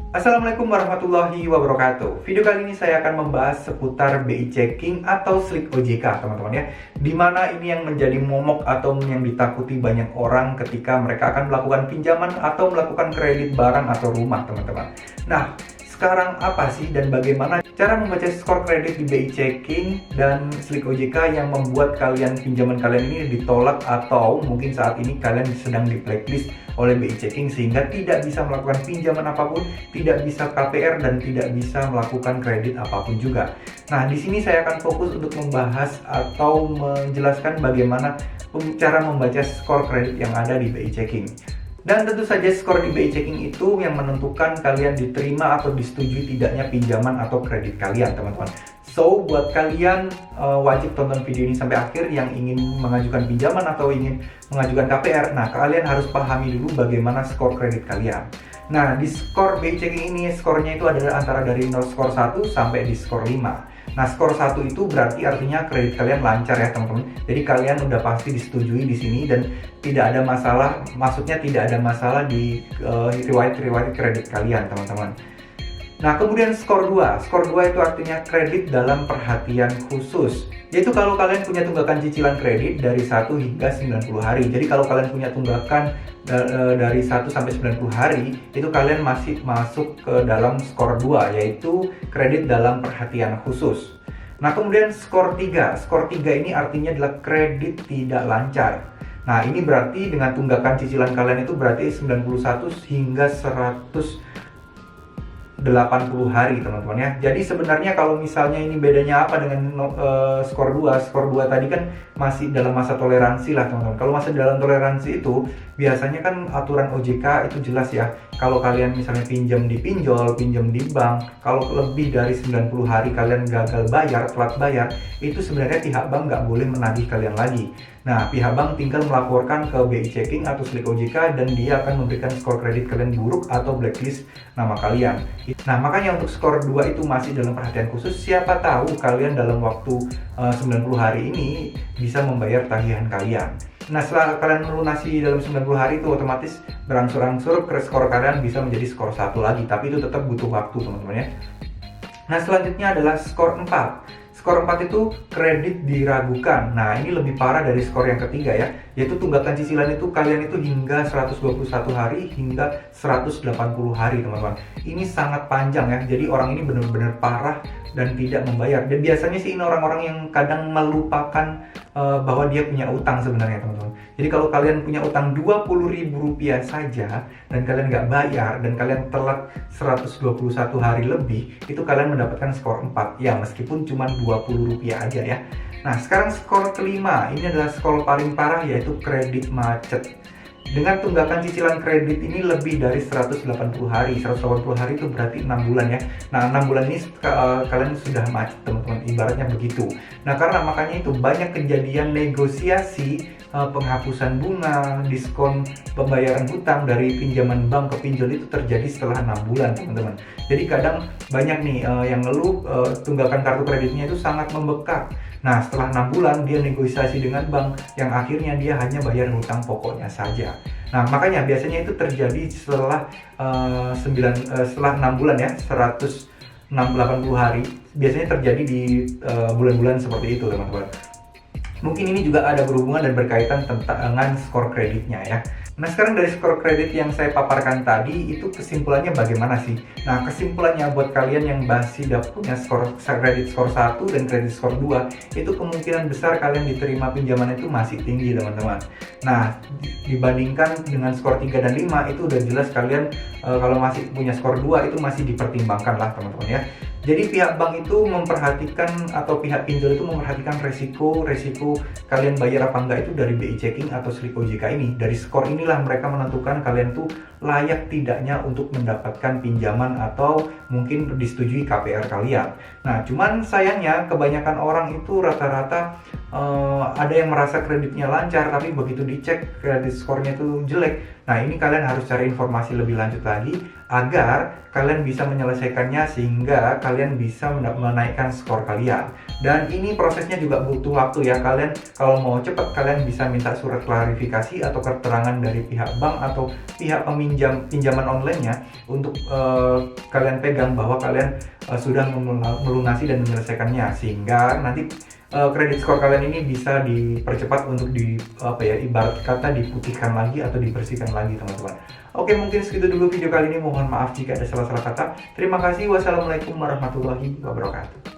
Assalamualaikum warahmatullahi wabarakatuh. Video kali ini saya akan membahas seputar BI checking atau slip OJK, teman-teman ya. Dimana ini yang menjadi momok atau yang ditakuti banyak orang ketika mereka akan melakukan pinjaman atau melakukan kredit barang atau rumah, teman-teman. Nah, sekarang apa sih dan bagaimana cara membaca skor kredit di BI checking dan slip OJK yang membuat pinjaman kalian ini ditolak atau mungkin saat ini kalian sedang di blacklist oleh BI checking sehingga tidak bisa melakukan pinjaman apapun, tidak bisa KPR dan tidak bisa melakukan kredit apapun juga. Nah, di sini saya akan fokus untuk membahas atau menjelaskan bagaimana cara membaca skor kredit yang ada di BI checking. Dan tentu saja skor di BI checking itu yang menentukan kalian diterima atau disetujui tidaknya pinjaman atau kredit kalian, teman-teman. So, buat kalian wajib tonton video ini sampai akhir yang ingin mengajukan pinjaman atau ingin mengajukan KPR. Nah, kalian harus pahami dulu bagaimana skor kredit kalian. Nah, di skor BI checking ini skornya itu adalah antara dari skor 1 sampai di skor 5. Nah, skor 1 itu berarti artinya kredit kalian lancar ya, teman-teman. Jadi kalian udah pasti disetujui di sini dan tidak ada masalah, maksudnya tidak ada masalah di riwayat kredit kalian, teman-teman. Nah, kemudian skor 2. Skor 2 itu artinya kredit dalam perhatian khusus. Yaitu kalau kalian punya tunggakan cicilan kredit dari 1 hingga 90 hari. Jadi kalau kalian punya tunggakan dari 1 sampai 90 hari, itu kalian masih masuk ke dalam skor 2, yaitu kredit dalam perhatian khusus. Nah, kemudian skor 3. Skor 3 ini artinya adalah kredit tidak lancar. Nah, ini berarti dengan tunggakan cicilan kalian itu berarti 91 hingga 180 hari, teman-teman ya. Jadi sebenarnya kalau misalnya ini bedanya apa dengan skor 2? Skor 2 tadi kan masih dalam masa toleransi lah, teman-teman. Kalau masih dalam toleransi itu biasanya kan aturan OJK itu jelas ya. Kalau kalian misalnya pinjam di pinjol, pinjam di bank, kalau lebih dari 90 hari kalian gagal bayar, telat bayar, itu sebenarnya pihak bank nggak boleh menagih kalian lagi. Nah, pihak bank tinggal melaporkan ke BI checking atau slip OJK dan dia akan memberikan skor kredit kalian buruk atau blacklist nama kalian. Nah, makanya untuk skor 2 itu masih dalam perhatian khusus. Siapa tahu kalian dalam waktu 90 hari ini bisa membayar tagihan kalian. Nah, setelah kalian melunasi dalam 90 hari itu otomatis berangsur-angsur skor kalian bisa menjadi skor 1 lagi. Tapi itu tetap butuh waktu, teman-teman ya. Nah, selanjutnya adalah skor 4. Skor 4 itu kredit diragukan. Nah, ini lebih parah dari skor yang ketiga ya, yaitu tunggakan cicilan itu kalian itu hingga 121 hari hingga 180 hari, teman-teman. Ini sangat panjang ya, jadi orang ini benar-benar parah dan tidak membayar. Dan biasanya sih ini orang-orang yang kadang melupakan bahwa dia punya utang sebenarnya, teman-teman. Jadi kalau kalian punya utang Rp20.000 saja dan kalian nggak bayar dan kalian telat 121 hari lebih, itu kalian mendapatkan skor 4 ya, meskipun cuma Rp20 aja ya. Nah, sekarang skor kelima, ini adalah skor paling parah, yaitu kredit macet. Dengan tunggakan cicilan kredit ini lebih dari 180 hari. 180 hari itu berarti 6 bulan ya. Nah, 6 bulan ini kalian sudah macet, teman-teman. Ibaratnya begitu. Nah, karena makanya itu banyak kejadian negosiasi penghapusan bunga, diskon pembayaran hutang dari pinjaman bank ke pinjol itu terjadi setelah 6 bulan, teman-teman. Jadi kadang banyak nih yang ngeluh tunggakan kartu kreditnya itu sangat membengkak. Nah, setelah 6 bulan dia negosiasi dengan bank yang akhirnya dia hanya bayar hutang pokoknya saja. Nah, makanya biasanya itu terjadi setelah 6 bulan ya, 180 hari. Biasanya terjadi di bulan-bulan seperti itu, teman-teman. Mungkin ini juga ada berhubungan dan berkaitan dengan skor kreditnya ya. Nah, sekarang dari skor kredit yang saya paparkan tadi, itu kesimpulannya bagaimana sih? Nah, kesimpulannya buat kalian yang masih punya skor kredit skor 1 dan kredit skor 2, itu kemungkinan besar kalian diterima pinjaman itu masih tinggi, teman-teman. Nah, dibandingkan dengan skor 3 dan 5, itu udah jelas kalian kalau masih punya skor 2 itu masih dipertimbangkan lah, teman-teman ya. Jadi pihak bank itu memperhatikan atau pihak pinjol itu memperhatikan resiko kalian bayar apa enggak itu dari BI checking atau slip OJK ini. Dari skor inilah mereka menentukan kalian tuh layak tidaknya untuk mendapatkan pinjaman atau mungkin disetujui KPR kalian. Nah, cuman sayangnya kebanyakan orang itu rata-rata ada yang merasa kreditnya lancar, tapi begitu dicek kredit skornya itu jelek, Nah, ini kalian harus cari informasi lebih lanjut lagi agar kalian bisa menyelesaikannya sehingga kalian bisa menaikkan skor kalian. Dan ini prosesnya juga butuh waktu ya. Kalian kalau mau cepat, kalian bisa minta surat klarifikasi atau keterangan dari pihak bank atau pihak pinjaman online-nya untuk kalian pegang bahwa kalian sudah melunasi dan menyelesaikannya, sehingga nanti kredit skor kalian ini bisa dipercepat untuk ibarat kata diputihkan lagi atau dibersihkan lagi, teman-teman. Oke, mungkin segitu dulu video kali ini. Mohon maaf jika ada salah-salah kata. Terima kasih. Wassalamualaikum warahmatullahi wabarakatuh.